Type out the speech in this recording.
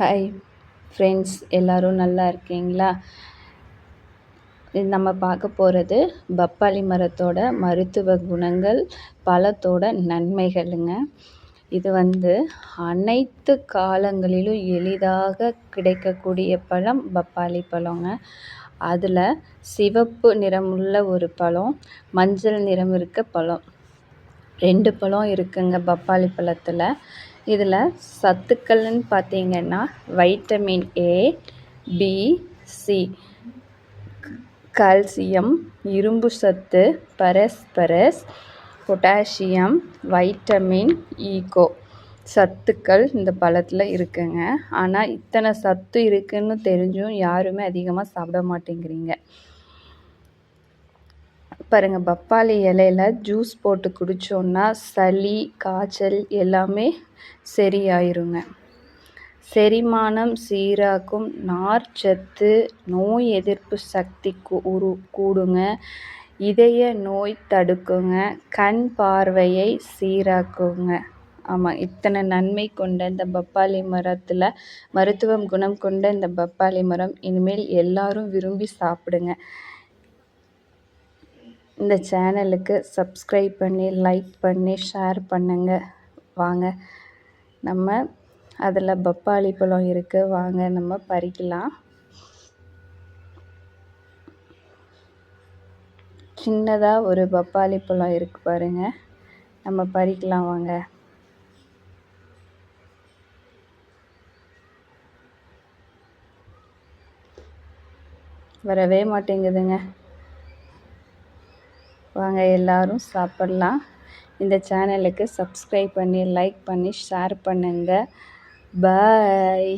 Hi friends, எல்லோரும் நல்லா இருக்கீங்களா? நம்ம பார்க்க போகிறது பப்பாளி மரத்தோட மருத்துவ குணங்கள், பழத்தோட நன்மைகளுங்க. இது அனைத்து காலங்களிலும் எளிதாக கிடைக்கக்கூடிய பழம் பப்பாளி பழங்க. அதில் சிவப்பு நிறமுள்ள ஒரு பழம், மஞ்சள் நிறம் இருக்க பழம், 2 பழம் இருக்குங்க பப்பாளி பழத்தில். இதில் சத்துக்கள்னு பார்த்தீங்கன்னா vitamin A, B, C, calcium, இரும்பு சத்து, பரஸ்பரஸ், பொட்டாசியம், வைட்டமின் ஈகோ சத்துக்கள் இந்த பழத்தில் இருக்குங்க. ஆனால் இத்தனை சத்து இருக்குன்னு தெரிஞ்சும் யாருமே அதிகமாக சாப்பிட மாட்டேங்கிறீங்க. பாருங்கள், பப்பாளி இலையில ஜூஸ் போட்டு குடித்தோன்னா சளி, காய்ச்சல் எல்லாமே சரியாயிருங்க. செரிமானம் சீராக்கும், நார்ச்சத்து, நோய் எதிர்ப்பு சக்தி கூடுங்க, இதய நோய் தடுக்குங்க, கண் பார்வையை சீராக்குங்க. ஆமாம், இத்தனை நன்மை கொண்ட இந்த பப்பாளி மரத்தில் மருத்துவம் குணம் கொண்ட இந்த பப்பாளி மரம் இனிமேல் எல்லாரும் விரும்பி சாப்பிடுங்க. இந்த சேனலுக்கு சப்ஸ்கிரைப் பண்ணி, லைக் பண்ணி, ஷேர் பண்ணுங்க. வாங்க, நம்ம அதில் பப்பாளி பழம் இருக்குது, வாங்க நம்ம பறிக்கலாம். சின்னதாக ஒரு பப்பாளி பழம் இருக்குது பாருங்க, நம்ம பறிக்கலாம் வாங்க. வரவே மாட்டேங்குதுங்க. வாங்க எல்லாரும் சாப்பிட்லாம். இந்த சேனலுக்கு சப்ஸ்கிரைப் பண்ணி, லைக் பண்ணி, ஷேர் பண்ணுங்கள். பாய்.